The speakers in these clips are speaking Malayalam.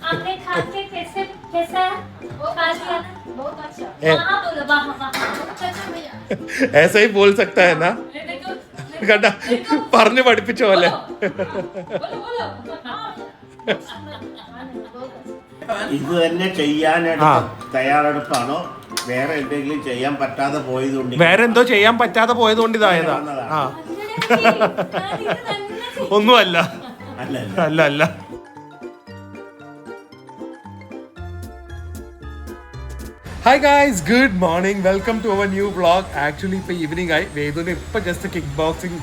आपने खा के कैसा है? खा लिया ना? बहुत अच्छा। हाँ बोलो वाह अच्छा भैया। ऐसा ही बोल सकता है ना കണ്ട പറഞ്ഞു പഠിപ്പിച്ച പോലെ ഇത് തന്നെ ചെയ്യാനായിട്ട് തയ്യാറെടുപ്പാണോ വേറെ എന്തെങ്കിലും ചെയ്യാൻ പറ്റാതെ പോയതുകൊണ്ട് വേറെ എന്തോ ചെയ്യാൻ പറ്റാതെ പോയത് കൊണ്ട് ഇതായതാ ആ ഒന്നുമല്ല അല്ല അല്ല hi guys good morning welcome to our new vlog actually ഇപ്പോൾ ഈവനിങ് ആയി വേദുവിന് ഇപ്പോൾ ജസ്റ്റ് കിക്ക് ബോക്സിങ്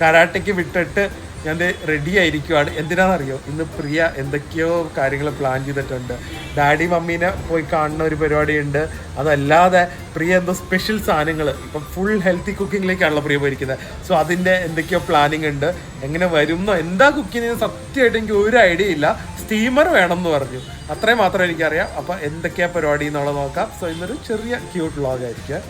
കരാട്ടയ്ക്ക് വിട്ടിട്ട് ഞാൻ റെഡി ആയിരിക്കുവാണ്. എന്തിനാണെന്നറിയോ, ഇന്ന് പ്രിയ എന്തൊക്കെയോ കാര്യങ്ങൾ പ്ലാൻ ചെയ്തിട്ടുണ്ട്. ഡാഡി മമ്മീനെ പോയി കാണുന്ന ഒരു പരിപാടിയുണ്ട്. അതല്ലാതെ പ്രിയ എന്തോ സ്പെഷ്യൽ സാധനങ്ങൾ ഇപ്പം ഫുൾ ഹെൽത്തി കുക്കിങ്ങിലേക്കാണല്ലോ പ്രിയ പോയിരിക്കുന്നത്. സോ അതിൻ്റെ എന്തൊക്കെയോ പ്ലാനിങ് ഉണ്ട്. എങ്ങനെ വരുന്നോ എന്താ കുക്ക് ചെയ്യുന്നത് സത്യമായിട്ട് എനിക്ക് ഒരു ഐഡിയ ഇല്ല. സ്റ്റീമർ വേണം എന്ന് പറഞ്ഞു, അത്രയും മാത്രമേ എനിക്കറിയാം. അപ്പോൾ എന്തൊക്കെയാണ് പരിപാടി എന്നുള്ളത് നോക്കാം. സോ ഇന്നൊരു ചെറിയ ക്യൂട്ട് വ്ളോഗായിരിക്കും.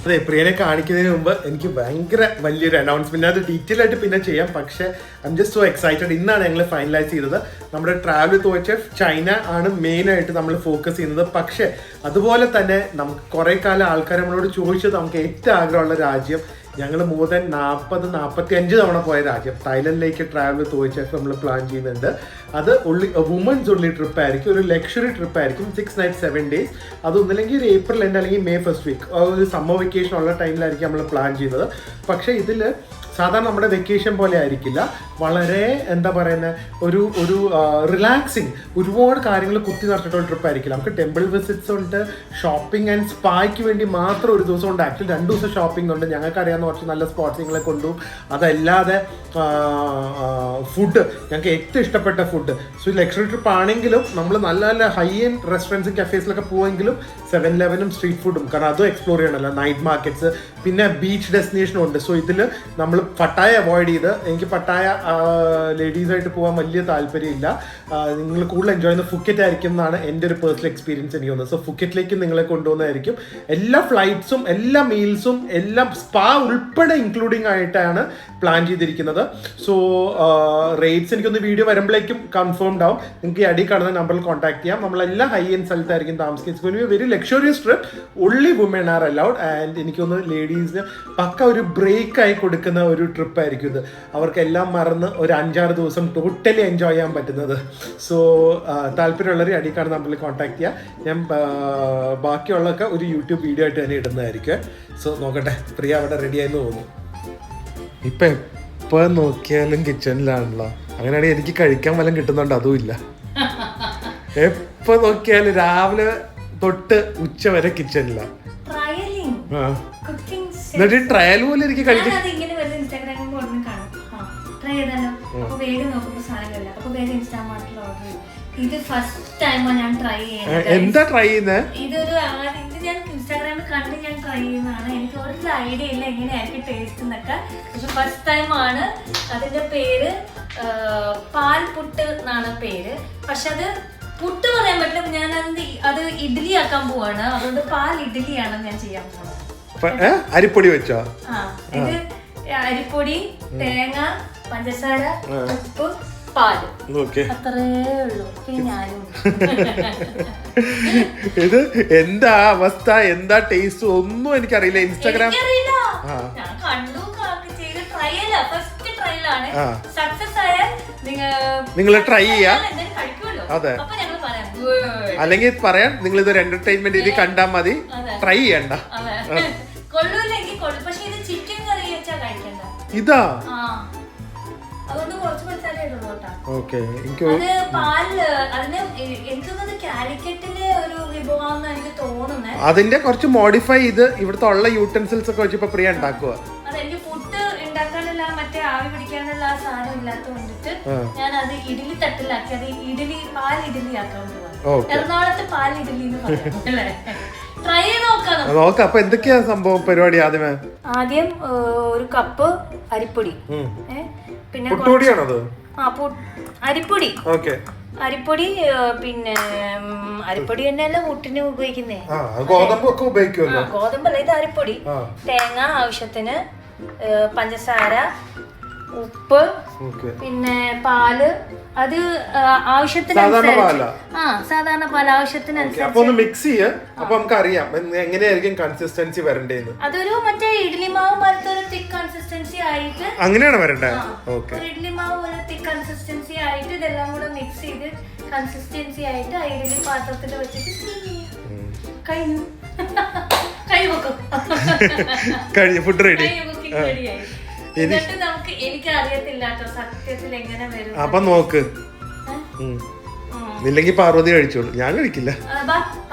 അതെ, പ്രിയനെ കാണിക്കുന്നതിന് മുമ്പ് എനിക്ക് ഭയങ്കര വലിയൊരു അനൗൺസ്മെന്റ്, അത് ഡീറ്റെയിൽ ആയിട്ട് പിന്നെ ചെയ്യാം. പക്ഷേ I am just so excited. ഇന്നാണ് ഞങ്ങൾ ഫൈനലൈസ് ചെയ്തത്. നമ്മുടെ ട്രാവൽ ടു ചെഫ് ചൈന ആണ് മെയിനായിട്ട് നമ്മൾ ഫോക്കസ് ചെയ്യുന്നത്. പക്ഷേ അതുപോലെ തന്നെ നമുക്ക് കുറേ കാലം ആൾക്കാർ നമ്മളോട് ചോദിച്ചത് നമുക്ക് ഏറ്റവും ആഗ്രഹമുള്ള രാജ്യം, ഞങ്ങൾ മോർ ദാൻ 40-45 തവണ പോയ രാജ്യം തായ്ലൻഡിലേക്ക് ട്രാവൽ ടു ചെഫ് നമ്മൾ പ്ലാൻ ചെയ്യുന്നുണ്ട്. അത് വുമൻസ് ഉള്ളി ട്രിപ്പ് ആയിരിക്കും, ഒരു ലക്ഷറി ട്രിപ്പ് ആയിരിക്കും. 6 nights 7 days. അതൊന്നില്ലെങ്കിൽ ഒരു ഏപ്രിൽ എൻഡ് അല്ലെങ്കിൽ മെയ് ഫസ്റ്റ് വീക്ക്, ഒരു സമ്മർ വെക്കേഷൻ ഉള്ള ടൈമിലായിരിക്കും നമ്മൾ പ്ലാൻ ചെയ്യുന്നത്. പക്ഷേ ഇതിൽ സാധാരണ നമ്മുടെ വെക്കേഷൻ പോലെ ആയിരിക്കില്ല. വളരെ എന്താ പറയുന്നത്, ഒരു റിലാക്സിങ്, ഒരുപാട് കാര്യങ്ങൾ കുത്തി നിറച്ചിട്ടുള്ള ട്രിപ്പ് ആയിരിക്കില്ല. നമുക്ക് ടെമ്പിൾ വിസിറ്റ്സ് ഉണ്ട്, ഷോപ്പിംഗ് ആൻഡ് സ്പായ്ക്ക് വേണ്ടി മാത്രം ഒരു ദിവസം ഉണ്ട്. ആക്ച്വലി 2 ദിവസം ഷോപ്പിംഗ് ഉണ്ട്. ഞങ്ങൾക്ക് അറിയാവുന്ന കുറച്ച് നല്ല സ്പോട്ട്സ് നിങ്ങളെ കൊണ്ടുപോകും. അതല്ലാതെ ഫുഡ്, ഞങ്ങൾക്ക് ഏറ്റവും ഇഷ്ടപ്പെട്ട ഫുഡ്. സോ ലക്ഷറി ട്രിപ്പ് ആണെങ്കിലും നമ്മൾ നല്ല നല്ല ഹൈ എൻഡ് റെസ്റ്റോറൻറ്റ്സും കഫേസിലൊക്കെ പോവെങ്കിലും 7-Eleven സ്ട്രീറ്റ് ഫുഡും, കാരണം അതും എക്സ്പ്ലോർ ചെയ്യണമല്ലോ. നൈറ്റ് മാർക്കറ്റ്സ്, പിന്നെ ബീച്ച് ഡെസ്റ്റിനേഷനും ഉണ്ട്. സോ ഇതിൽ നമ്മൾ പട്ടായ അവോയ്ഡ് ചെയ്ത്, എനിക്ക് പട്ടായ ലേഡീസായിട്ട് പോകാൻ വലിയ താല്പര്യമില്ല. നിങ്ങൾ കൂടുതൽ എൻജോയ് ചെയ്യുന്ന ഫുക്കറ്റ് ആയിരിക്കും എന്നാണ് എൻ്റെ ഒരു പേഴ്സണൽ എക്സ്പീരിയൻസ് എനിക്ക് തോന്നുന്നത്. സോ ഫുക്കറ്റിലേക്ക് നിങ്ങളെ കൊണ്ടുപോകുന്നതായിരിക്കും. എല്ലാ ഫ്ലൈറ്റ്സും എല്ലാ മീൽസും എല്ലാം സ്പാ ഉൾപ്പെടെ ഇൻക്ലൂഡിങ് ആയിട്ടാണ് പ്ലാൻ ചെയ്തിരിക്കുന്നത്. സോ റേറ്റ്സ് എനിക്കൊന്ന് വീഡിയോ വരുമ്പോഴേക്കും കൺഫേംഡ് ആവും. നിങ്ങൾക്ക് ഈ അടി കാണുന്ന നമ്പറിൽ കോൺടാക്ട് ചെയ്യാം. നമ്മളെല്ലാം ഹൈ എൻഡ് സ്ഥലത്തായിരിക്കും താമസിക്കുന്നത്. Very luxurious trip, only woman are allowed. And എനിക്കൊന്ന് ലേഡീസിന് പക്ക ഒരു ബ്രേക്ക് ആയി കൊടുക്കുന്ന ഒരു ട്രിപ്പായിരിക്കും ഇത്. അവർക്കെല്ലാം മറന്ന് ഒരു 5-6 ദിവസം ടോട്ടലി എൻജോയ് ചെയ്യാൻ പറ്റുന്നത്. സോ താല്പര്യമുള്ളവർ അടി കാണുന്ന നമ്പറിൽ കോൺടാക്ട് ചെയ്യാം. ഞാൻ ബാക്കിയുള്ളതൊക്കെ ഒരു യൂട്യൂബ് വീഡിയോ ആയിട്ട് തന്നെ ഇടുന്നതായിരിക്കും. സോ നോക്കട്ടെ, പ്രിയ അവിടെ റെഡി ആയെന്ന് തോന്നുന്നു. ഇപ്പം എപ്പോൾ നോക്കിയാലും കിച്ചണിലാണല്ലോ. അങ്ങനെയാണെങ്കിൽ എനിക്ക് കഴിക്കാൻ വല്ലതും കിട്ടുന്നുണ്ട്, അതും ഇല്ല. എപ്പോൾ നോക്കിയാലും രാവിലെ തൊട്ട് ഉച്ച വരെ കിച്ചണിലാണ്. എന്നിട്ട് ട്രയൽ പോലെ എനിക്ക് കഴിക്കാൻ ഇത് ഫസ്റ്റ് ടൈമാണ് ഞാൻ ട്രൈ ചെയ്യുന്നത്. എന്താ ട്രൈ ചെയ്യുന്നത്? ഇതൊരു ഇത് ഞാൻ ഇൻസ്റ്റാഗ്രാമിൽ കണ്ട് ഞാൻ ട്രൈ ചെയ്യുന്നതാണ്. എനിക്ക് ഒരു ഐഡിയ ഇല്ല എങ്ങനെയായിരിക്കും ടേസ്റ്റ് എന്നൊക്കെ. പക്ഷെ ഫസ്റ്റ് ടൈമാണ്. അതിന്റെ പേര് പാൽ പുട്ട് എന്നാണ് പേര്. പക്ഷെ അത് പുട്ട് പറയാൻ പറ്റില്ല. ഞാൻ അത് ഇഡ്ഡലി ആക്കാൻ പോവാണ്. അതുകൊണ്ട് പാൽ ഇഡ്ഡലിയാണ് ഞാൻ ചെയ്യാൻ പോകുന്നത്. അരിപ്പൊടി വെച്ചോ? ഇത് അരിപ്പൊടി, തേങ്ങ, പഞ്ചസാര, ഉപ്പ്, പാല്, അത്രേ ഉള്ളൂ. ഞാനും ഇത് എന്താ അവസ്ഥ, എന്താ ടേസ്റ്റ് ഒന്നും എനിക്കറിയില്ല. ഇൻസ്റ്റാഗ്രാം ഞാൻ കണ്ടു ചെയ്ത് ട്രയല, ഫസ്റ്റ് ട്രയലാണ്. സക്സസ് ആയാൽ നിങ്ങൾ ട്രൈ ചെയ്യാം. അതെ, അപ്പൊ ഞങ്ങൾ പറയാം. അല്ലെങ്കിൽ പറയാം നിങ്ങൾ ഇതൊരു എന്റർടൈൻമെന്റ് ഇത് കണ്ടാൽ മതി, ട്രൈ ചെയ്യണ്ട. കൊള്ളൂല്ലെങ്കിൽ കൊള്ളു. പക്ഷെ ഇത് ചിക്കൻ കറി വെച്ചാ കഴിക്കണ്ട. ഇതാ അതുകൊണ്ട് കുറച്ച് പഞ്ചസാര ഇടുള്ളൂ കേട്ടോ. അത് പാല് അതിന് എനിക്കൊന്നത് കാലിക്കറ്റിലെ ഒരു വിഭവമാണെന്ന് എനിക്ക് തോന്നുന്നത്. അതിന്റെ കുറച്ച് മോഡിഫൈ ചെയ്ത് ഇവിടുത്തെ ഉള്ള യൂട്ടൻസിൽസ് ഒക്കെ വെച്ച് ഇപ്പൊ പ്രിയ ഉണ്ടാക്കുക. അതെനിക്ക് പുട്ട് ഉണ്ടാക്കാനുള്ള മറ്റേ ആവി പിടിക്കാനുള്ള ആ സാധനം ഇല്ലാത്ത കൊണ്ടിട്ട് ഞാൻ അത് ഇഡലി തട്ടിലാക്കി അത് ഇഡലി പാൽ ഇഡലി ആക്കാൻ പോവാ. എറണാകുളത്ത് പാൽ ഇഡലി എന്ന് പറയാം അല്ലേ. ട്രൈ ചെയ്ത് നോക്കാം. അപ്പൊ എന്തൊക്കെയാ സംഭവം പരിപാടി? ആദ്യം ഒരു കപ്പ് അരിപ്പൊടി, പിന്നെ അരിപ്പൊടി അരിപ്പൊടി പിന്നെ അരിപ്പൊടി തന്നെയല്ല പുട്ടിന് ഉപയോഗിക്കുന്നേ. ഗോതമ്പല്ല, ഇത് അരിപ്പൊടി. തേങ്ങ ആവശ്യത്തിന്, പഞ്ചസാര, ഉപ്പ്, ഓക്കെ. പിന്നെ പാല്, അത് ആവശ്യത്തിന് സാധാരണ പാൽ ആവശ്യത്തിനനുസരിച്ച്. അപ്പൊ ഒന്ന് മിക്സ് ചെയ്യ. അപ്പൊ നമുക്ക് അറിയാം എങ്ങനെയായിരിക്കും കൺസിസ്റ്റൻസി വരണ്ടേന്ന്. അതൊരു മറ്റേ ഇഡ്ലി മാവ് പോലത്തെ ഒരു തിക്ക് കൺസിസ്റ്റൻസി ആയിട്ട് അങ്ങനെയാണ് വരണ്ടേ? ഓക്കെ. ഇഡ്ലി മാവ് പോലെ തിക്ക് കൺസിസ്റ്റൻസി ആയിട്ട് ഇതെല്ലാം കൂടെ മിക്സ് ചെയ്ത് കൺസിസ്റ്റൻസി ആയിട്ട് ആ ഇഡ്ലി പാത്രത്തിൽ വെച്ചിട്ട് കഴിഞ്ഞു. Food ready. എന്നിട്ട് നമുക്ക് എനിക്ക് അറിയത്തില്ലാട്ടോ സത്യത്തിൽ എങ്ങനെ വരും. അപ്പൊ നോക്ക്, ഇല്ലെങ്കിൽ പാർവതി കഴിച്ചോളൂ, ഞാൻ കഴിക്കില്ല.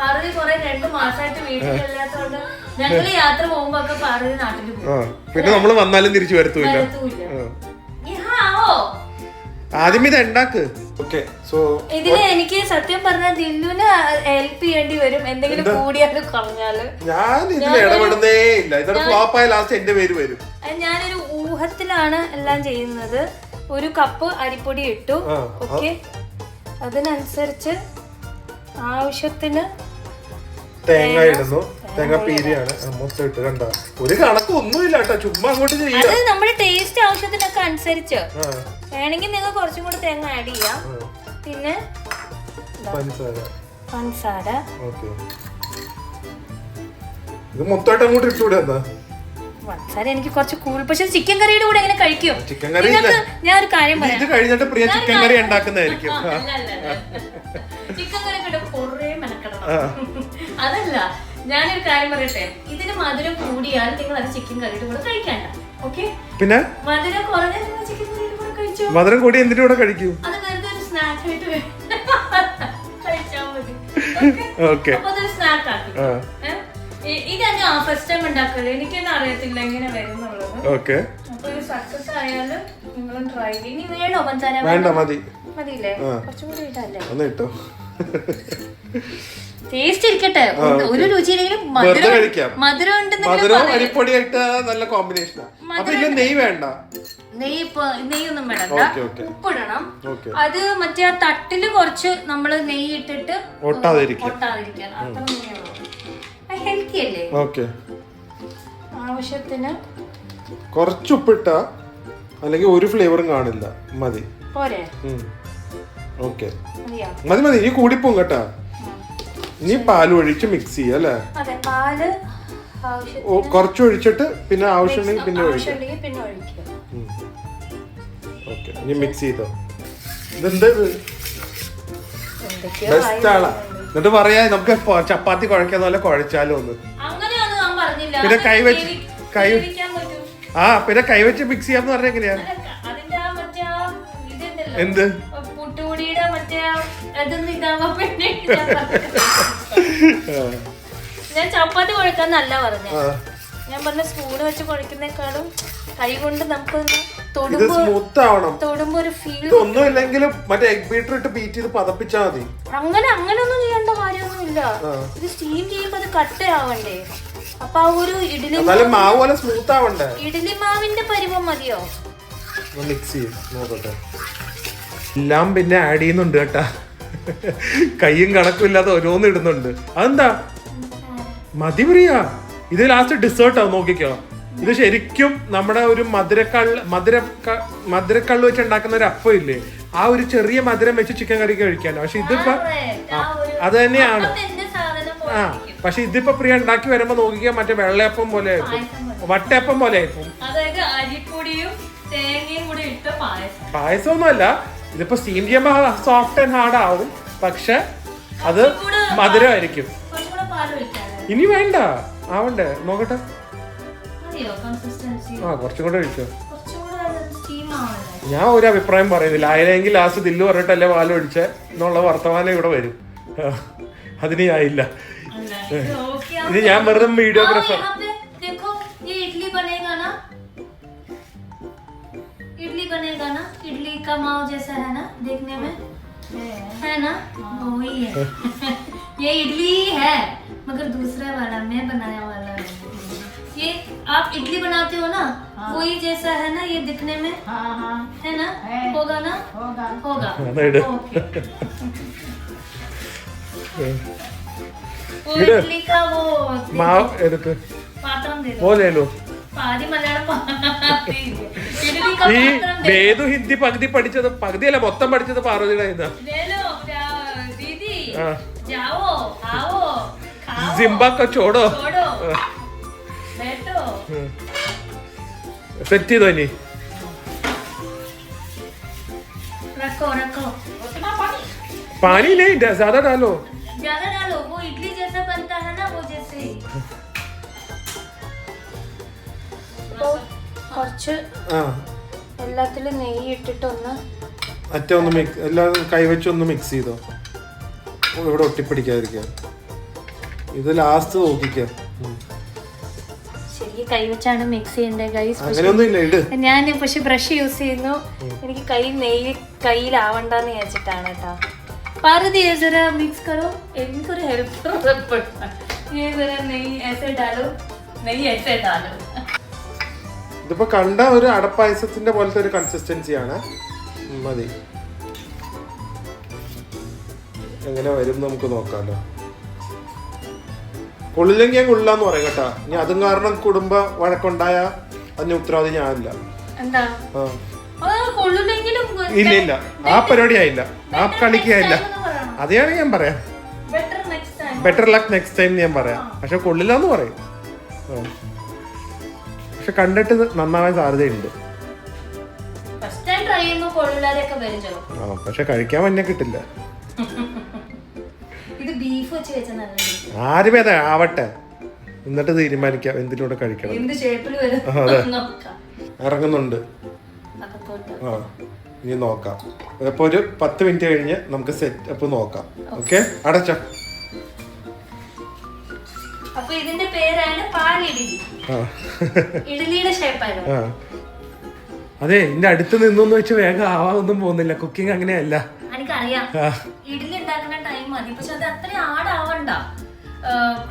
പാർവതി കുറെ 2 മാസമായിട്ട് വീട്ടിലില്ലാത്തോണ്ട് ഞങ്ങള് യാത്ര പോകുമ്പോ ഒക്കെ പാർവതി നാട്ടിൽ പോകും. പിന്നെ നമ്മള് വന്നാലും തിരിച്ചു വരത്തൂല്ല. ആദ്യം ഇത് ഉണ്ടാക്ക്. ഇതില് എനിക്ക് സത്യം പറഞ്ഞാൽ ദില്ലുവിന് ഹെൽപ്പ് ചെയ്യേണ്ടി വരും, എന്തെങ്കിലും കൂടിയാലും കുറഞ്ഞാലും. ഞാൻ ഇതിൽ ഇടപെടുന്നേ ഇല്ല. ഇതൊരു ഫ്ലോപ്പ് ആയ ലാസ്റ്റ് എന്റെ പേര് വരും. ഞാനൊരു ഊഹത്തിലാണ് എല്ലാം ചെയ്യുന്നത്. 1 കപ്പ് അരിപ്പൊടി ഇട്ടു. ഓക്കെ, അതിനനുസരിച്ച് ആവശ്യത്തിന് തേങ്ങ ഇടുന്നു. തേങ്ങ പീരിയാണ് മൊത്തം ഇട്ട്. കണ്ട, ഒരു കണക്കൊന്നുമില്ല കേട്ടോ, ചുമ്മാ അങ്ങോട്ട് ചെയ്യാം. അത് നമ്മുടെ ടേസ്റ്റ് ആവശ്യത്തിനൊക്കെ അനുസരിച്ച് വേണമെങ്കിൽ നിങ്ങൾ കുറച്ചും കൂടെ തേങ്ങ ആഡ് ചെയ്യാം. പിന്നെ പഞ്ചസാര. ഇത് മൊത്തമായിട്ട് അങ്ങോട്ട് ഇട്ടൂടെ? പഞ്ചസാര എനിക്ക് കുറച്ച് കൂടുതൽ. പക്ഷെ ചിക്കൻ കറിയുടെ കൂടെ എങ്ങനെ കഴിക്കും? ചിക്കൻ കറി ഞാൻ ഒരു കാര്യം പറയാം. ഇത് കഴിഞ്ഞിട്ട് പ്രിയ ചിക്കൻ കറി ഉണ്ടാക്കുന്നതായിരിക്കും. ചിക്കൻ കറി കുറേ മെനക്കെടണം. അതല്ല, ഞാനൊരു കാര്യം പറയട്ടെ. ഇതിന് മധുരം കൂടിയാൽ നിങ്ങൾ അത് ചിക്കൻ കറിയുടെ കൂടെ കഴിക്കണ്ട. ഓക്കെ, പിന്നെ മധുരം കുറഞ്ഞാൽ നിങ്ങൾ ചിക്കൻ കറിയുടെ കൂടെ കഴിച്ചോ. മധുരം കൂടി എന്തിന്റെ കൂടെ കഴിക്കൂ? അത് വെറുതെ ഒരു സ്നാക്ക് ആയിട്ട് കഴിച്ചാൽ മതി. അപ്പൊ അതൊരു സ്നാക്ക് ആക്കി. ഇതെന്നെ ഫസ്റ്റ് ടൈം ഉണ്ടാക്കല്ലോ, എനിക്കൊന്നും അറിയത്തില്ല എങ്ങനെ വരുന്നുള്ളത്. ഓക്കെ, അപ്പൊ ഒരു സക്സസ് ആയാലും നിങ്ങളും ട്രൈ ചെയ്യും. ഇനി വേണോ പഞ്ചാര? വേണ്ട, മതി. മതിയില്ലേ? കുറച്ചും കൂടി ഇട്ടല്ലേ? ഒന്ന് ഇട്ടോ. ടേസ്റ്റ് ഇരിക്കട്ടെ. ഒരു രുചിയില്ലെങ്കിലും മധുരം മധുരം അരിപ്പൊടിയായിട്ട് നല്ല കോമ്പിനേഷനാണ്. നെയ്യ് വേണ്ട. നെയ്യൊന്നും വേണ്ട. ഉപ്പിടണം. അത് മറ്റേ ആ തട്ടില് കുറച്ച് നമ്മള് നെയ്യ് ഇട്ടിട്ട് ഒട്ടാതിരിക്കാൻ. അത്ര ഹെൽത്തി അല്ലേ? ആവശ്യത്തിന് കുറച്ച് ഉപ്പിട്ട അല്ലെങ്കിൽ ഒരു ഫ്ലേവറും കാണില്ല. മതി. പോരെ? ഓക്കെ, മതി മതി. ഇനി കൂടിപ്പോവും കേട്ടാ. ഇനി പാല് ഒഴിച്ച് മിക്സ് ചെയ്യാം അല്ലേ? കുറച്ച് ഒഴിച്ചിട്ട് പിന്നെ ആവശ്യമുണ്ടെങ്കിൽ പിന്നെ ഒഴിക്കാം. ഓക്കെ, ഇനി മിക്സ് ചെയ്തോ. ഇതെന്താ ബെസ്റ്റ് ആളാ. എന്നിട്ട് പറയാ നമുക്ക് ചപ്പാത്തി കുഴക്കാന്ന പോലെ കുഴച്ചാലോ ഒന്ന്. പിന്നെ പിന്നെ കൈവച്ച് മിക്സ് ചെയ്യാന്ന് പറഞ്ഞ എങ്ങനെയാ? എന്ത് ഞാൻ ചപ്പാത്തി കുഴക്കാന്നല്ല പറഞ്ഞ. ഞാൻ പറഞ്ഞ സ്പൂണ് വെച്ച് കുഴക്കുന്നേക്കാളും കൈ കൊണ്ട് നമുക്ക് തൊടുമ്പോ ഒരു ഫീൽ. ഒന്നുമില്ലെങ്കിലും മറ്റേ എഗ് ബീറ്റർ ഇട്ട് ബീറ്റ് ചെയ്ത് പതപ്പിച്ചാ മതി. അങ്ങനെയൊന്നും ചെയ്യേണ്ട കാര്യമൊന്നുമില്ല. ഇത് സ്റ്റീം ചെയ്യുമ്പോ അത് കട്ടയാവണ്ടേ? അപ്പൊ ആ ഒരു ഇഡ്ഡലി മാവിന്റെ പരുവം മതിയോ? മിക്സ് ചെയ്യും നോക്കട്ടെ. എല്ലാം പിന്നെ ആഡ് ചെയ്യുന്നുണ്ട് കേട്ടാ. കയ്യും കണക്കും ഇല്ലാതെ ഓരോന്നും ഇടുന്നുണ്ട്. അതെന്താ? മതി പ്രിയ, ഇത് ലാസ്റ്റ് ഡെസേർട്ട് ആവും. നോക്കിക്കോ, ഇത് ശരിക്കും നമ്മുടെ ഒരു മധുരക്കള്ള് വെച്ച് ഉണ്ടാക്കുന്ന ഒരു അപ്പം ഇല്ലേ, ആ ഒരു ചെറിയ മധുരം വെച്ച് ചിക്കൻ കറി കഴിക്കാനോ. പക്ഷെ ഇതിപ്പോ അത് തന്നെയാണ്. പക്ഷെ ഇതിപ്പോ പ്രിയ ഉണ്ടാക്കി വരുമ്പോ നോക്കിക്കാൻ മറ്റേ വെള്ളയപ്പം പോലെ ആയിരിക്കും, വട്ടയപ്പം പോലെ ആയിരിക്കും. പായസമൊന്നും അല്ല, ഇതിപ്പോ സ്റ്റീം ചെയ്യുമ്പോ സോഫ്റ്റ് ആൻഡ് ഹാർഡ് ആവും, പക്ഷെ അത് മധുരമായിരിക്കും. ഇനി വേണ്ട, ആവണ്ടേ നോക്കട്ടെ. കുറച്ചും കൂടെ ഒഴിച്ചോ. ഞാൻ ഒരു അഭിപ്രായം പറയുന്നില്ല. ആയില്ലെങ്കിൽ ലാസ്റ്റ് ദില്ലു പറഞ്ഞിട്ടല്ലേ പാല് ഒഴിച്ചേ എന്നുള്ള വർത്തമാനം ഇവിടെ വരും. അതിന് ആയില്ല. ഇത് ഞാൻ വെറുതെ വീഡിയോഗ്രാഫർ. इडली बनेगा ना, इडली का माव जैसा है ना देखने में, है ना? वही है. ये इडली है मगर दूसरा वाला मैं बनाया वाला है. ये आप इडली बनाते हो ना, वही जैसा है ना ये दिखने में, है ना? होगा ना? होगा. वो इडली का वो माव पात्रम दे दो. वो ले लो. പാതി മലയാളം ഈ വേദു ഹിന്ദി പകുതി പഠിച്ചത് പകുതിയല്ല മൊത്തം പഠിച്ചത് പാർവതിയുടെ ജിംബാക്കോ ചോടോ സെറ്റ് ചെയ്തോ ഇനി पानी नहीं ज्यादा डालो वो इडली जैसा बनता है ना वो जैसे കുറച്ച് എല്ലാത്തിലും നെയ്യ് ഇട്ടിട്ടൊന്ന് ഒന്ന് മിക്സ് എല്ലാം കൈവച്ചൊന്ന് മിക്സ് ചെയ്തോ ഇവിടെ ഒട്ടിപ്പിടിക്കാതിരിക്കാൻ ഇത് ലാസ്റ്റ് നോക്കിക്കോ ശരിക്കും കൈവച്ചാണ് മിക്സ് ചെയ്യേണ്ടത് ഗൈസ് അങ്ങനെയൊന്നും ഇല്ല ഇട് ഞാൻ പക്ഷെ ബ്രഷ് യൂസ് ചെയ്യുന്നു എനിക്ക് നെയ്യ് കയ്യിലാവണ്ടെന്ന് വിചാരിച്ചിട്ടാണ് കേട്ടോ पारदी ये जरा मिक्स करो इनको हेल्प करो ये जरा नहीं ऐसे डालो नहीं ऐसे डालो ഇതിപ്പോ കണ്ട ഒരു അടപ്പായസത്തിന്റെ പോലത്തെ ഒരു കൺസിസ്റ്റൻസി ആണ് മതി എങ്ങനെ വരും നമുക്ക് നോക്കാലോ കൊള്ളില്ലെങ്കിൽ ഞാൻ കൊള്ളാന്ന് പറയും കേട്ടാ ഇനി അതും കാരണം കുടുംബ വഴക്കുണ്ടായ അതിന് ഉത്തരവാദി ഞാനില്ല എന്താ ഇല്ല ഇല്ല ആ പരിപാടി ആയില്ല ആ കളിക്കായില്ല അതെയാണ് ഞാൻ പറയാം ബെറ്റർ ലക്ക് നെക്സ്റ്റ് ടൈം ഞാൻ പറയാം പക്ഷെ കൊള്ളില്ല എന്ന് പറയും പക്ഷെ കണ്ടിട്ട് നന്നാവാൻ സാധ്യതയുണ്ട് പക്ഷെ കഴിക്കാൻ തന്നെ കിട്ടില്ല ആരും ഏതാ ആവട്ടെ എന്നിട്ട് തീരുമാനിക്കാം എന്തിലൂടെ കഴിക്കണം ഇറങ്ങുന്നുണ്ട് ആ ഇനി നോക്കാം അപ്പൊ ഒരു 10 മിനിറ്റ് കഴിഞ്ഞ് നമുക്ക് സെറ്റ് അപ്പ് നോക്കാം ഓക്കെ അടച്ചോ അപ്പൊ ഇതിന്റെ പേരാണ് പാലിഡലി ഇഡലിയുടെ ഷേപ്പാണ് അതെ ഇതിന്റെ അടുത്ത് നിന്നൊന്നും വെച്ച് വേഗം ആവാതൊന്നും പോകുന്നില്ല കുക്കിംഗ് അങ്ങനെയല്ല എനിക്കറിയാം ഇഡലി ഉണ്ടാക്കുന്ന ടൈം മതി പക്ഷെ അത് അത്ര ആടാവണ്ട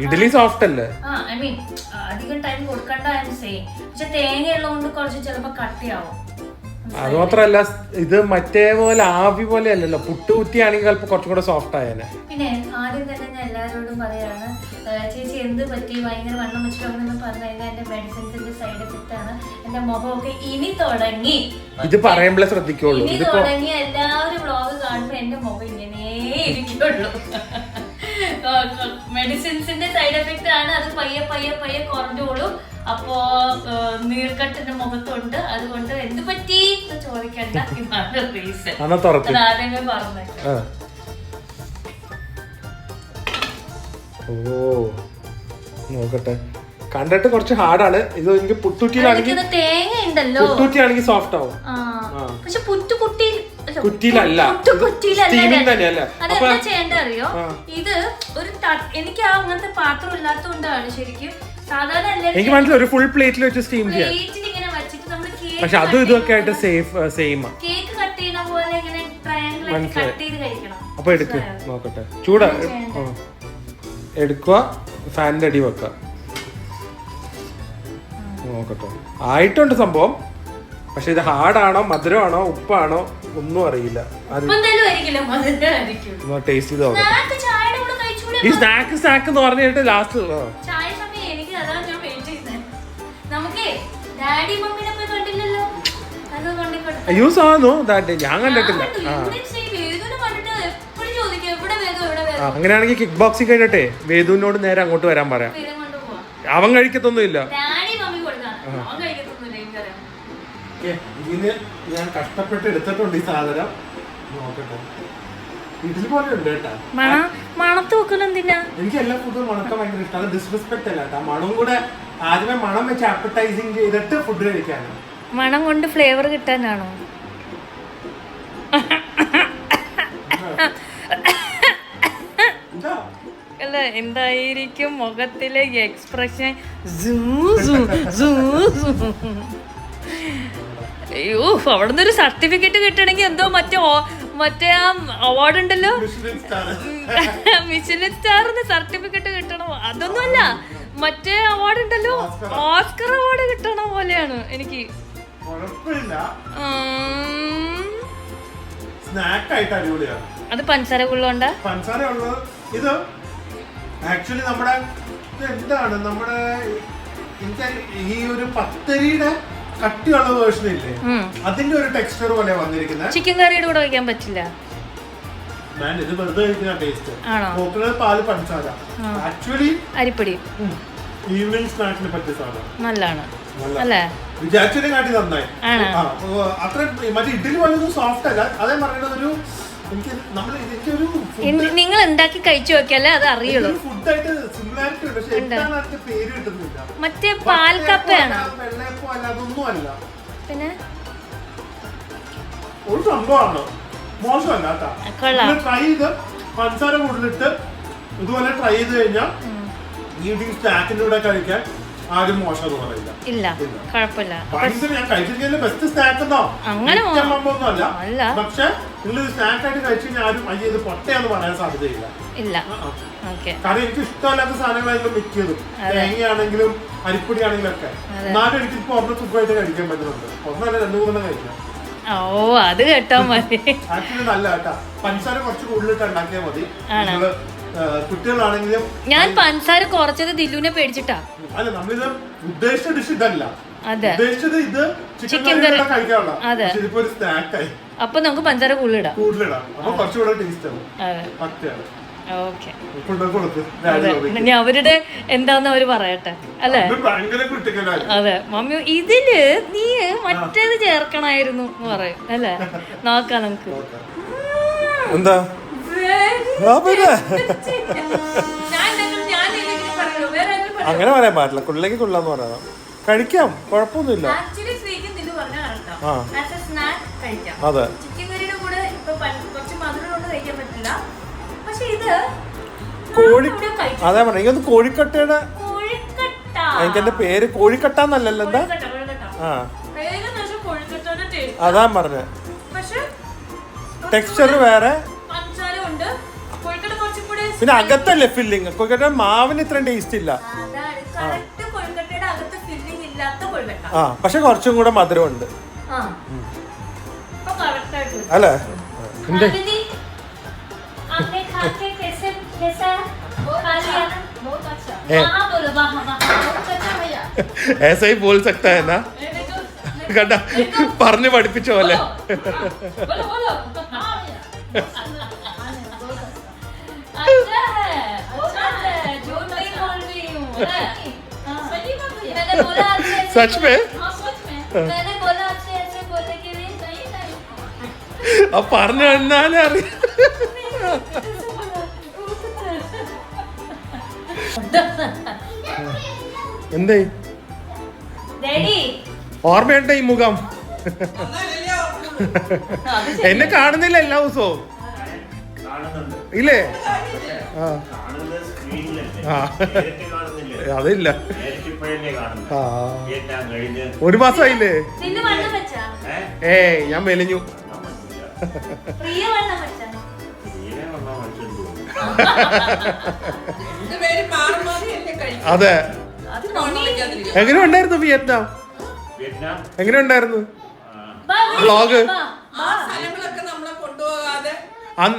ഇഡലി സോഫ്റ്റ് അല്ലേ ഐ മീൻ അധികം ടൈം കൊടുക്കണ്ട പക്ഷെ തേങ്ങ ഉള്ളതുകൊണ്ട് കുറച്ച് ചിലപ്പോ കട്ടിയാവും അത് മാത്രല്ല ഇത് മറ്റേ പോലെ ആവി പോലെ അല്ലല്ലോ പുട്ട് കുത്തിയാണെങ്കിൽ ചിലപ്പോൾ കുറച്ചും കൂടെ സോഫ്റ്റ് ആയേനെ പിന്നെ ആദ്യം തന്നെ ഞാൻ എല്ലാവരോടും പറയാണ് ചേച്ചി എന്ത് പറ്റി ഭയങ്കര വണ്ണം വെച്ചിട്ടുണ്ടെന്ന് പറഞ്ഞു കഴിഞ്ഞാൽ എന്റെ മെഡിസിൻസിന്റെ സൈഡ് എഫക്റ്റ് ആണ് എന്റെ മുഖമൊക്കെ ഇനി തുടങ്ങി ഇത് പറയുമ്പോഴേ ശ്രദ്ധിക്കുള്ളൂ ഇനി തുടങ്ങി എല്ലാവരും വ്ളോഗ് കാണുമ്പോ എന്റെ മുഖം ഇങ്ങനെ ഇരിക്കുള്ളൂ മെഡിസിൻസിന്റെ സൈഡ് എഫക്റ്റ് ആണ് അത് പയ്യെ പയ്യെ പയ്യെ കുറഞ്ഞോളും അപ്പോ നീർക്കെട്ടിന്റെ മുഖത്തുണ്ട് അതുകൊണ്ട് എന്ത് പറ്റി ചോദിക്കണ്ട ഇതാണ് റീസൺ ആദ്യമേ പറഞ്ഞത് ഓ നോക്കട്ടെ കണ്ടിട്ട് കുറച്ച് ഹാർഡാണ് ഇത് എനിക്ക് പുട്ടുറ്റിയിലാണെങ്കിൽ തേങ്ങ ഉണ്ടല്ലോ പുട്ടുറ്റിയാണെങ്കിൽ സോഫ്റ്റ് ആവും പക്ഷെ പുറ്റുകുട്ടി കുറ്റിയിലല്ല അതെന്താ ചെയ്യേണ്ട അറിയോ ഇത് ഒരു എനിക്ക് അങ്ങനത്തെ പാത്രം ഇല്ലാത്തതുകൊണ്ടാണ് ശരിക്കും സാധാരണ എനിക്ക് മനസ്സിലായി ഒരു ഫുൾ പ്ലേറ്റിൽ വെച്ച് സ്റ്റീം ചെയ്യാം പക്ഷെ അതും ഇതൊക്കെ ആയിട്ട് സെയിം കേക്ക് കട്ട് ചെയ്യുന്ന പോലെ ഇങ്ങനെ ട്രയാങ്കിൾ കട്ട് ചെയ്ത് കഴിക്കണം അപ്പൊ എടുക്ക് നോക്കട്ടെ ചൂടാ എടുക്കുക ഫാനിന്റെ അടി വെക്ക നോക്കട്ടെ ആയിട്ടുണ്ട് സംഭവം പക്ഷെ ഇത് ഹാർഡാണോ മധുരമാണോ ഉപ്പാണോ ഒന്നും അറിയില്ല ടേസ്റ്റ് ചെയ്ത് നോക്കാം ഈ സ്നാക്ക് എന്ന് പറഞ്ഞിട്ട് ലാസ്റ്റ് യൂസ് ആണോ ഞാൻ കണ്ടിട്ടില്ല അങ്ങനെയാണെങ്കിൽ കിക്ക് ബോക്സിംഗ് കഴിഞ്ഞിട്ടേ വേദുവിനോട് നേരെ അങ്ങോട്ട് വരാൻ പറയാം അവൻ കഴിക്കത്തൊന്നുമില്ല ഇതിന് ഞാൻ കഷ്ടപ്പെട്ട് എടുത്തിട്ടുണ്ട് ഈ സാധനം നോക്കട്ടെ ഇതിൽ പോലെ ഉണ്ട് കേട്ടാ മണത്ത് വെക്കലും എന്തിനാ എനിക്ക് എല്ലാ ഫുഡും മണക്കാൻ ഭയങ്കര ഇഷ്ടമാണ് ഡിസ്റെസ്പെക്ട് അല്ല കേട്ടോ മണം കൂടെ ആദ്യമേ മണം വെച്ച് അപ്പറ്റൈസിങ് ചെയ്തിട്ട് ഫുഡ് കഴിക്കാനാണ് മണം കൊണ്ട് ഫ്ലേവർ കിട്ടാനാണോ അല്ല എന്തായിരിക്കും മുഖത്തിലെ എക്സ്പ്രഷൻ അയ്യോ അവിടുന്ന് ഒരു സർട്ടിഫിക്കറ്റ് കിട്ടണമെങ്കിൽ എന്തോ മറ്റേ ആ അവാർഡ് ഉണ്ടല്ലോ മിഷലിൻ സ്റ്റാറിന് സർട്ടിഫിക്കറ്റ് കിട്ടണോ അതൊന്നുമല്ല മറ്റേ അവാർഡ് ഉണ്ടല്ലോ ഓസ്കർ അവാർഡ് കിട്ടണ പോലെയാണ് എനിക്ക് അത് പഞ്ചസാര ഉള്ളതുകൊണ്ടാ പഞ്ചസാര ഉള്ളത് ഇത് ആക്ച്വലി നമ്മുടെ എന്താണ് നമ്മുടെ എനിക്ക് ഈ ഒരു പത്തരിയുടെ കട്ടിയുള്ള വേർഷൻ ഇല്ലേ, അതിന്റെ ഒരു ടെക്സ്ചർ പോലെ വന്നിരിക്കുന്നത്. ചിക്കൻ കറിയുടെ കൂടെ വയ്ക്കാൻ പറ്റില്ല. ഇത് വെറുതെ കഴിക്കുന്ന ടേസ്റ്റ്. കോക്കനട്ട് പാല് പഞ്ചസാര ആക്ച്വലി അരിപ്പൊടി ഈവനിങ് സ്നാക്കിന് പറ്റിയ സാധനം. നല്ലതാണ് അല്ലേ? വിചാരിച്ചതിനെ കാട്ടി നന്നായി. അത്ര മറ്റേ ഇഡ്ഡലി പോലെ സോഫ്റ്റ് അല്ല. അതേ പറയുന്നത് ഒരു നിങ്ങൾ ഉണ്ടാക്കി കഴിച്ചു നോക്കിയാലേ അത് അറിയുള്ളൂ. ഫുഡായിട്ട് സിമിലാരിറ്റി ഉണ്ട്, പക്ഷെ എന്താണ് അതിന്റെ പേര് കിട്ടുന്നില്ല. മറ്റേ പാൽക്കപ്പയാണ്. വെള്ളയപ്പം അല്ല, അതൊന്നും അല്ല. പിന്നെ ഒരു സംഭവമാണ്, മോശമല്ല കേട്ടോ. ട്രൈ ചെയ്ത് പഞ്ചസാര കൂടുതലിട്ട് ഇതുപോലെ ട്രൈ ചെയ്ത് കഴിഞ്ഞാൽ ഈവനിങ് സ്നാക്കിന്റെ കൂടെ കഴിക്കാൻ ആരും മോശം പറയില്ല. ഇല്ല, കുഴപ്പമില്ല. ഞാൻ കഴിച്ചിരിക്കുന്ന ബെസ്റ്റ് സ്നാക്ക് എന്നോ അങ്ങനെ ഒന്നും അല്ല. പക്ഷെ നിങ്ങൾ സ്നാക്ക് ആയിട്ട് കഴിച്ചു കഴിഞ്ഞാൽ ആരും അയ്യ ഇത് പൊട്ടയാന്ന് പറയാൻ സാധ്യതയില്ല. ഇല്ല, കാരണം എനിക്ക് ഇഷ്ടമല്ലാത്ത സാധനങ്ങളാണെങ്കിലും മിക്കതും, തേങ്ങയാണെങ്കിലും അരിപ്പൊടി ആണെങ്കിലും ഒക്കെ. എന്നാലും എനിക്ക് ഇപ്പൊ ഒരെണ്ണം സുഖമായിട്ട് കഴിക്കാൻ പറ്റുന്നുണ്ട്. ഒന്നല്ല 2-3 കഴിക്കാം. ഓ, അത് കേട്ടാ മതി. ആക്ച്വലി നല്ല കേട്ടാ. പഞ്ചസാര കുറച്ച് കൂടുതലിട്ട് ഉണ്ടാക്കിയാൽ മതി. കുട്ടികളാണെങ്കിലും ഞാൻ പഞ്ചസാര കുറച്ചത് ദില്ലുവിനെ പേടിച്ചിട്ടാ. അല്ല, നമ്മളിത് ഉദ്ദേശിച്ച ഡിഷ് ഇതല്ല. ഉദ്ദേശിച്ചത് ഇത് ചിക്കൻ കറി കഴിക്കാനുള്ള. ഇതിപ്പോ ഒരു സ്നാക്കായി. അപ്പൊ നമുക്ക് പഞ്ചസാര കൂടുതലിടാം. അപ്പൊ കുറച്ചുകൂടെ ടേസ്റ്റ് ആണ്. ഇനി അവരുടെ എന്താന്ന് അവര് പറയട്ടെ അല്ലെ? അതെ മമ്മി, ഇതില് നീ മറ്റേത് ചേർക്കണായിരുന്നു എന്ന് പറയും അല്ലെ? നോക്കാം നമുക്ക്. എന്താ അങ്ങനെ പറയാൻ പാടില്ല. കൊള്ളിലേക്ക് കൊള്ളാന്ന് പറയാം. കഴിക്കാം, കുഴപ്പമൊന്നുമില്ല. അതെ, അതെ പറഞ്ഞ എനിക്കൊന്ന് കോഴിക്കട്ടയുടെ, എനിക്ക് എന്റെ പേര് കോഴിക്കട്ടാന്നല്ലല്ലോ. എന്താ അതാ പറഞ്ഞ ടെക്സ്ചർ വേറെ, പിന്നെ അകത്തല്ലേ ഫില്ലിങ്. കോഴിക്കട്ട മാവിന് ഇത്രയും ടേസ്റ്റ് ഇല്ല. പക്ഷെ കുറച്ചും കൂടെ മധുരമുണ്ട് അല്ലേ? ऐसा ही बोल सकता है ना? കണ്ട പറഞ്ഞു പഠിപ്പിച്ച പോലെ. सच में? अब പറഞ്ഞു എന്നാലേ അറിയാം. എന്തേ ഓർമ്മയുണ്ട് ഈ മുഖം? എന്നെ കാണുന്നില്ല എല്ലാ ദിവസവും ഇല്ലേ? അതില്ല, 1 മാസമായില്ലേ? ഞാൻ മെലിഞ്ഞു. അതെ. എങ്ങനെ ഉണ്ടായിരുന്നു വിയറ്റ്നാം? എങ്ങനെ ഉണ്ടായിരുന്നു വ്ളോഗ്?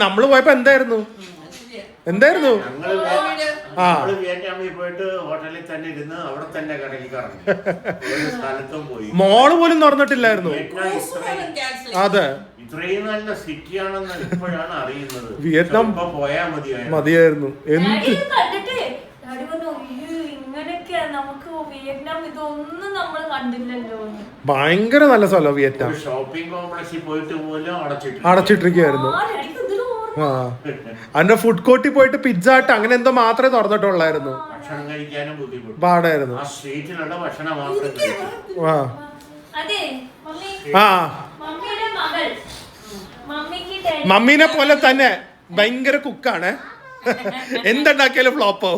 നമ്മള് പോയപ്പോ എന്തായിരുന്നു? മോള് പോലും തുറന്നിട്ടില്ലായിരുന്നു. അതെ, ഇത്രയും നല്ല സിറ്റിയാണെന്ന് ഇപ്പോഴാണ് അറിയുന്നത്. വിയറ്റ്നാം മതിയായിരുന്നു. എന്ത് ഭയങ്കര നല്ല സ്ഥലം വിയറ്റ്നാം. ഷോപ്പിംഗ് കോംപ്ലക്സിൽ പോയിട്ട് പോലും അടച്ചിട്ടിരിക്കുകയായിരുന്നു. അതിന്റെ ഫുഡ് കോർട്ടിൽ പോയിട്ട് പിസ്സ ഹട്ട് അങ്ങനെ എന്തോ മാത്രമേ തുറന്നിട്ടുള്ളായിരുന്നു. ഭക്ഷണം കഴിക്കാനും പാടായിരുന്നു. സ്ട്രീറ്റിലുള്ള ഭക്ഷണം മാത്രം. മമ്മീനെ പോലെ തന്നെ ഭയങ്കര കുക്കാണ്. എന്തുണ്ടാക്കിയാലും ഫ്ലോപ്പോ.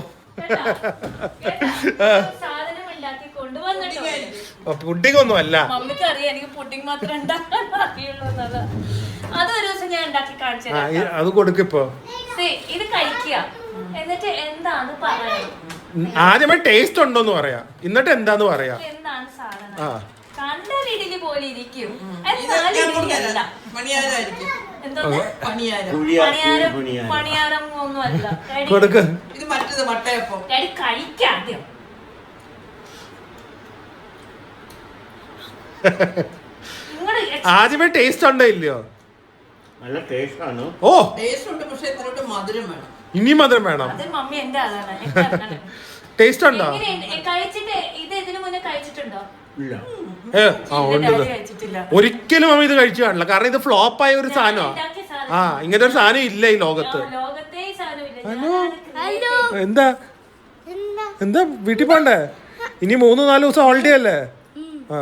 പുഡിംഗ് ഒന്നും അല്ല. മമ്മിക്ക് അറിയാം എനിക്ക് പുഡിംഗ് മാത്രമേ ഉണ്ടാക്കാൻ അറിയുള്ളൂ. അതൊരു ദിവസം ഞാൻ ഉണ്ടാക്കി കാണിച്ചു. അത് കൊടുക്കിപ്പോ. ഇത് കഴിക്കുക, എന്നിട്ട് എന്താന്ന് പറയാം. ആദ്യമേ ടേസ്റ്റ് ഉണ്ടോന്ന് പറയാ, എന്നിട്ട് എന്താന്ന് പറയാ. എന്താണ് സാധനം? കണ്ടാൽ ഇഡലി പോലെ ഇരിക്കും. പണിയാരം ഒന്നും അല്ല. കൊടുക്ക്. കഴിക്കാദ്യം. ആദ്യമേ ടേസ്റ്റ് ഉണ്ടോ ഇല്ലയോ? നല്ല ടേസ്റ്റ് ആണ്. ഓ ടേസ്റ്റ് ഉണ്ട്, പക്ഷേ ഇത്രയോട്ട് മധുരം വേണം. ഇനി മധുരം വേണം. അത് മമ്മി എന്റെ ആളാണ്. ടേസ്റ്റ് ഉണ്ടോ? കഴിച്ചിട്ട് ഇത് ഇതിനു മുന്നേ കഴിച്ചിട്ടുണ്ടോ? ഇല്ല. ഉണ്ട്. കഴിച്ചിട്ടില്ല. ഒരിക്കലും മമ്മി ഇത് കഴിച്ചു കാണില്ല, കാരണം ഇത് ഫ്ലോപ്പ് ആയ ഒരു സാധനമാണ്. ഇങ്ങനത്തെ ഒരു സാധനം ഇല്ല ഈ ലോകത്ത്. ലോകത്തെ ഈ സാധനമില്ല. എന്താ എന്താ വീട്ടിൽ പോണ്ടേ? ഇനി 3-4 ദിവസം ഹോളിഡേ അല്ലേ? ആ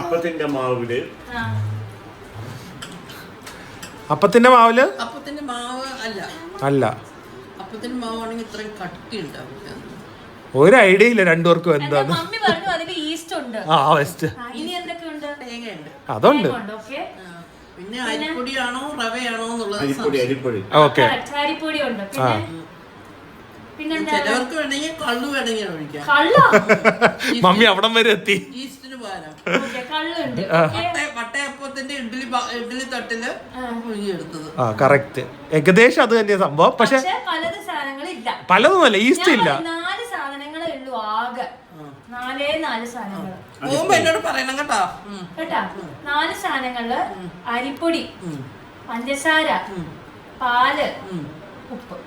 അപ്പത്തിന്റെ മാവില് അപ്പത്തിന്റെ മാവില് അപ്പത്തിന്റെ മാവ് അല്ല, അല്ല അപ്പത്തിന്റെ മാവാണെങ്കിൽ ഇത്രയും കട്ടി ഉണ്ടാവില്ല. ഒരു ഐഡിയ ഇല്ല രണ്ടുപേർക്കും എന്താണ്. മമ്മി പറഞ്ഞു അതിൽ ഈസ്റ്റ് ഉണ്ട്. വെസ്റ്റ് ഇനി എന്തൊക്കെയുണ്ട്? തേങ്ങയുണ്ട്, അതുണ്ട്. പിന്നെ അരിപ്പൊടിയാണോ റവയാണോ എന്നുള്ളത് അരിപ്പൊടി. ഓക്കെ, അരിപ്പൊടി ഉണ്ട്. പിന്നെ ചിലവർക്ക് വേണമെങ്കിൽ കള്ളു വേണമെങ്കിൽ ഒഴിക്കാം. മമ്മി അവിടം വരെ എത്തി. ഈസ്റ്റിന് പകരം കള്ളുണ്ട്. പട്ടയപ്പത്തിന്റെ ഇഡ്ഡലി തട്ടില് പുഴുങ്ങിയെടുത്തത്. കറക്റ്റ്, ഏകദേശം അത് തന്നെയാ സംഭവം. പക്ഷെ പലത് സാധനങ്ങളില്ല, പലതൊന്നുമല്ല, ഈസ്റ്റ് ഇല്ല. 4 സാധനങ്ങളേ ഉള്ളൂ ആകെ. 4 സാധനങ്ങൾ പോകുമ്പോ എന്നോട് പറയണം കേട്ടോ. കേട്ടാ, 4 സാധനങ്ങളില് അരിപ്പൊടി, പഞ്ചസാര, പാല്, ഉപ്പ്.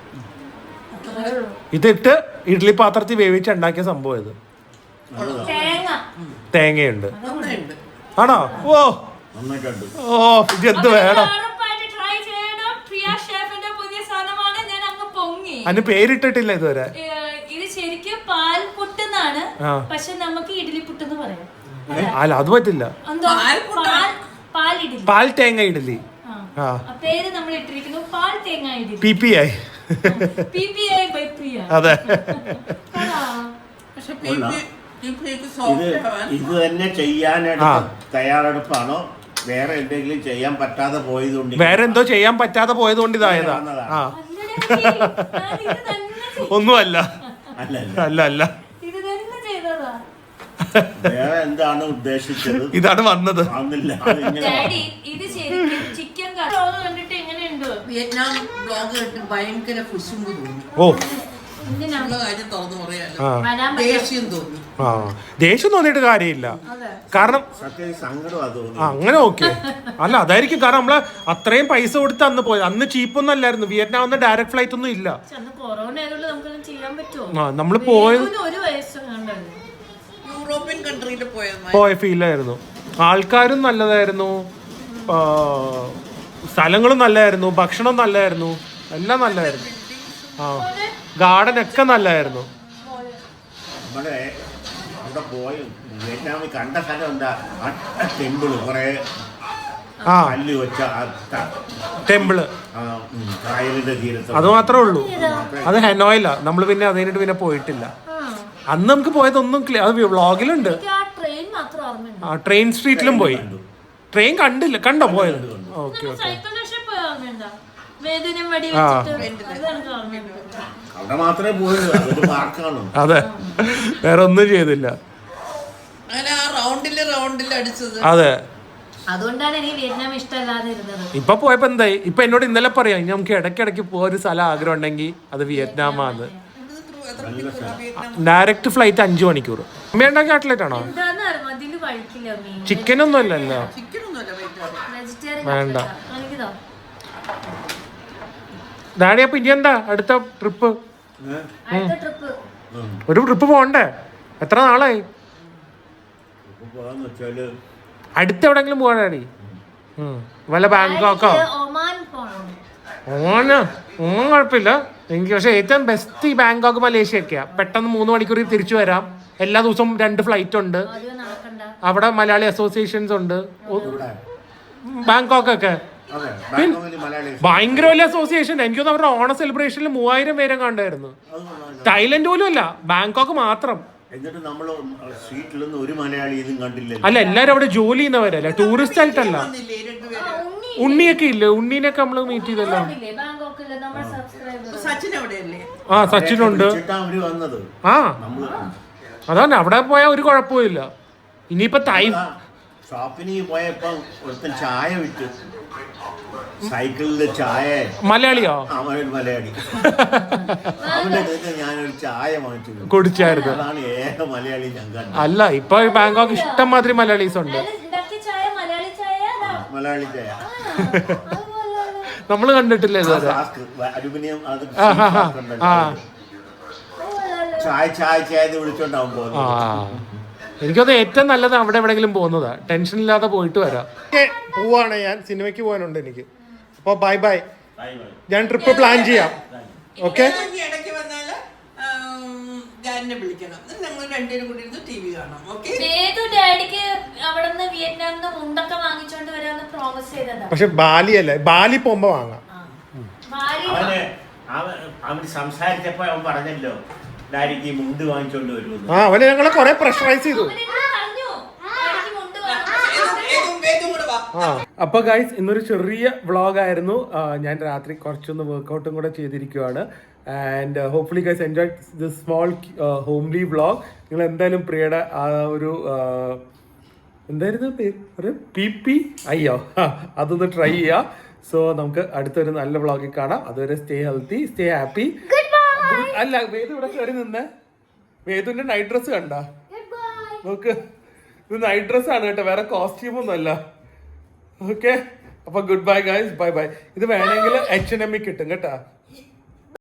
ഇതിട്ട് ഇഡ്ഡലി പാത്രത്തിൽ വേവിച്ച് ഉണ്ടാക്കിയ സംഭവം ഇത്. തേങ്ങയുണ്ട്. ആണോ? ഓ ഇത് എന്ത് വേണം? അതിന് പേരിട്ടിട്ടില്ല ഇതുവരെ. ഇത് ശരിക്കും പാൽപുട്ട് എന്നാണ്, പക്ഷെ നമുക്ക് ഇഡ്ഡലി പുട്ടെന്ന് പറയാം. അല്ല അത് പറ്റില്ല. പാൽ തേങ്ങ ഇഡ്ഡലി. പേര് നമ്മൾ ഇട്ടിരിക്കുന്നു പാൽ തേങ്ങ ഇഡ്ഡലി. PPI. അതെ. ഇത് തന്നെ ചെയ്യാനായിട്ട് തയ്യാറെടുപ്പാണോ, വേറെ എന്തെങ്കിലും ചെയ്യാൻ പറ്റാതെ പോയതുകൊണ്ട്? വേറെ എന്തോ ചെയ്യാൻ പറ്റാതെ പോയത് കൊണ്ട് ഇതായതാ. ഒന്നുമല്ല, അല്ല അല്ല, വേറെ എന്താണ് ഉദ്ദേശിച്ചത്? ഇതാണ് വന്നത്. വിയറ്റ്നാം ബ്ലോഗ് കേട്ട് ഭയങ്കര കുശുമ്പ് തോന്നി. കാര്യം തുറന്നു പറയാലോ, ദേഷ്യം തോന്നി. ദേഷ്യം തോന്നിയിട്ട് കാര്യമില്ല, കാരണം അങ്ങനെ ഓക്കെ അല്ല അതായിരിക്കും. കാരണം നമ്മള് അത്രയും പൈസ കൊടുത്ത് അന്ന് പോയത്, അന്ന് ചീപ്പൊന്നും അല്ലായിരുന്നു. വിയറ്റ്നാം ഒന്നും ഡയറക്റ്റ് ഫ്ലൈറ്റ് ഒന്നും ഇല്ല. നമ്മള് പോയത് യൂറോപ്യൻ കൺട്രിയിൽ പോയ ഫീലായിരുന്നു. ആൾക്കാരും നല്ലതായിരുന്നു, സ്ഥലങ്ങളും നല്ലതായിരുന്നു, ഭക്ഷണം നല്ലതായിരുന്നു, എല്ലാം നല്ലതായിരുന്നു. ഗാർഡൻ ഒക്കെ നല്ലതായിരുന്നു. അവിടെ പോയി വിയറ്റ്നാമിൽ കണ്ട സ്ഥലം എന്താ, ടെമ്പിള്, കുറെ കല്ല് വെച്ച ടെമ്പിള്, കായലിന്റെ തീരത്ത്. അത് മാത്രമേ ഉള്ളൂ. അത് ഹെനോയില. നമ്മൾ പിന്നെ അതിനായിട്ട് പിന്നെ പോയിട്ടില്ല. അന്ന് നമുക്ക് പോയതൊന്നും അത് വ്ളോഗിലുണ്ട്. ട്രെയിൻ സ്ട്രീറ്റിലും പോയി. ട്രെയിൻ കണ്ടില്ല, കണ്ടോ പോയത്? Okay okay. അതെ, വേറെ ഒന്നും ചെയ്തില്ല. അതെ, അതുകൊണ്ടാണ് എനിക്ക് വിയറ്റ്നാം ഇഷ്ടമല്ലാതെ ഇരുന്നത്. ഇപ്പൊ പോയപ്പോ എന്തായി? ഇപ്പൊ എന്നോട് ഇന്നലെ പറയാം, നമുക്ക് ഇടയ്ക്കിടയ്ക്ക് പോയ ഒരു സ്ഥലം ആഗ്രഹം ഉണ്ടെങ്കിൽ അത് വിയറ്റ്നാമാണ്. ഡയറക്റ്റ് ഫ്ലൈറ്റ് 5 മണിക്കൂർ. അമ്മയുണ്ടാക്കിയ കട്ട്ലറ്റ് ആണോ? ചിക്കനൊന്നും അല്ലല്ലോ, വേണ്ട. ഡാഡി അപ്പൊ ഇനി എന്താ അടുത്ത ട്രിപ്പ്? ഒരു ട്രിപ്പ് പോണ്ടേ? എത്ര നാളായി? അടുത്ത് എവിടെങ്കിലും പോവാ ഡാഡി? വല്ല ബാങ്കോക്കോ? ഓമാനോ? ഒന്നും കുഴപ്പമില്ല എനിക്ക്. പക്ഷെ ഏറ്റവും ബെസ്റ്റ് ഈ ബാങ്കോക്ക്, മലേഷ്യ ഒക്കെയാ. പെട്ടെന്ന് 3 മണിക്കൂർ തിരിച്ചു വരാം. എല്ലാ ദിവസവും 2 ഫ്ലൈറ്റ് ഉണ്ട്. അവിടെ മലയാളി അസോസിയേഷൻസ് ഉണ്ട് ബാങ്കോക്കൊക്കെ. ഭയങ്കര വലിയ അസോസിയേഷൻ. എനിക്കൊന്നും അവരുടെ ഓണ സെലിബ്രേഷനിൽ 3000 പേരെ കണ്ടായിരുന്നു. തായ്ലൻഡ് പോലും അല്ല, ബാങ്കോക്ക് മാത്രം. അല്ല, എല്ലാരും അവിടെ ജോലി ചെയ്യുന്നവരല്ല, ടൂറിസ്റ്റ് ആയിട്ടല്ല. ഉണ്ണിയൊക്കെ ഇല്ലേ? ഉണ്ണീനൊക്കെ നമ്മള് മീറ്റ് ചെയ്തല്ലോ. സച്ചിനുണ്ട്. അതാണ് അവിടെ പോയാൽ ഒരു കുഴപ്പമില്ല. ഇനിയിപ്പോ ഷോപ്പിന് പോയപ്പോ ഒരുത്തൻ ചായ വിറ്റു, സൈക്കിളില് ചായ. മലയാളിയോ? അവൻ മലയാളി. അവന്റെ അടുത്ത് ഞാനൊരു ചായ വാങ്ങിച്ചു കുടിച്ചായിരുന്നു. അതാണ് ഏക മലയാളി ഞാൻ കണ്ടത്. അല്ല, ഇപ്പൊ ബാങ്കോക്ക് ഇഷ്ടം മാതിരി മലയാളീസ് ഉണ്ട്. മലയാളി ചായ നമ്മള് കണ്ടിട്ടില്ലേ ഇതുവരെ? അലുമിനിയം ചായ ചായ ചായ വിളിച്ചോണ്ടാവും പോകുന്നത്. എനിക്കത് ഏറ്റവും നല്ലത് അവിടെ എവിടെയെങ്കിലും പോകുന്നതാ, ടെൻഷൻ ഇല്ലാതെ പോയിട്ട് വരാം. പോവാണ് ഞാൻ, സിനിമയ്ക്ക് പോകാനുണ്ട് എനിക്ക്. അപ്പൊ ബൈ ബൈ, ഞാൻ ട്രിപ്പ് പ്ലാൻ ചെയ്യാം. ഓക്കെ, ഇടയ്ക്ക് വന്നാല് ഗാരിനെ വിളിക്കണം, ഞങ്ങൾ രണ്ടുപേരും കൂടി ഇരുന്ന് TV കാണാം. ഓക്കെ, ഡാഡിക്ക് അവിടുന്ന് വിയറ്റ്നാമിന്ന് മുണ്ടൊക്കെ വാങ്ങിച്ചോണ്ട് വരാന്ന് പ്രോമിസ് ചെയ്തതാ. പക്ഷെ ബാലി അല്ലേ, ബാലി പോകുമ്പോ വാങ്ങാം. അവന് സംസാരിച്ചപ്പോ അവൻ പറഞ്ഞല്ലോ ഡാഡിക്ക് മുണ്ട് വാങ്ങിച്ചോണ്ട് വരുമെന്ന്. അവന് ഞങ്ങളെ കൊറേ പ്രഷറൈസ് ചെയ്തു. അപ്പൊ ഗൈസ്, ഇന്നൊരു ചെറിയ വ്ളോഗ് ആയിരുന്നു. ഞാൻ രാത്രി കുറച്ചൊന്ന് വർക്കൗട്ടും കൂടെ ചെയ്തിരിക്കുവാണ്. And hopefully guys enjoy this small homely vlog. നിങ്ങൾ എന്തായാലും പ്രിയയുടെ ആ ഒരു എന്തായിരുന്നു പേര്, PP അയ്യോ, അതൊന്ന് ട്രൈ ചെയ്യുക. സോ നമുക്ക് അടുത്തൊരു നല്ല വ്ളോഗിൽ കാണാം. അതുവരെ സ്റ്റേ ഹെൽത്തി, സ്റ്റേ ഹാപ്പി. അല്ല, വേദു ഇവിടെ കയറി നിന്ന്, വേദുവിന്റെ നൈറ്റ് ഡ്രസ് കണ്ട നോക്ക്, ഇത് നൈറ്റ് ഡ്രസ് ആണ് കേട്ടോ, വേറെ കോസ്റ്റ്യൂം ഒന്നും അല്ല. ഓക്കെ, അപ്പൊ good bye guys, bye bye. ഇത് വേണമെങ്കിൽ H&M കിട്ടും കേട്ടാ.